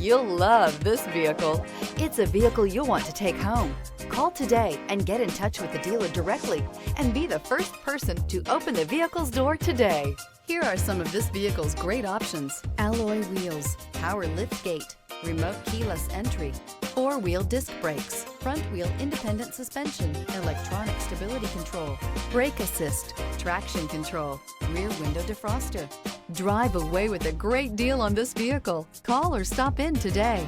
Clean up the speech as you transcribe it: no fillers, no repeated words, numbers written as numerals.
You'll love this vehicle. It's a vehicle you'll want to take home. Call today and get in touch with the dealer directly and be the first person to open the vehicle's door today. Here are some of this vehicle's great options: alloy wheels, power liftgate, remote keyless entry, four-wheel disc brakes, front-wheel independent suspension, electronic stability control, brake assist, traction control, rear window defroster. Drive away with a great deal on this vehicle. Call or stop in today.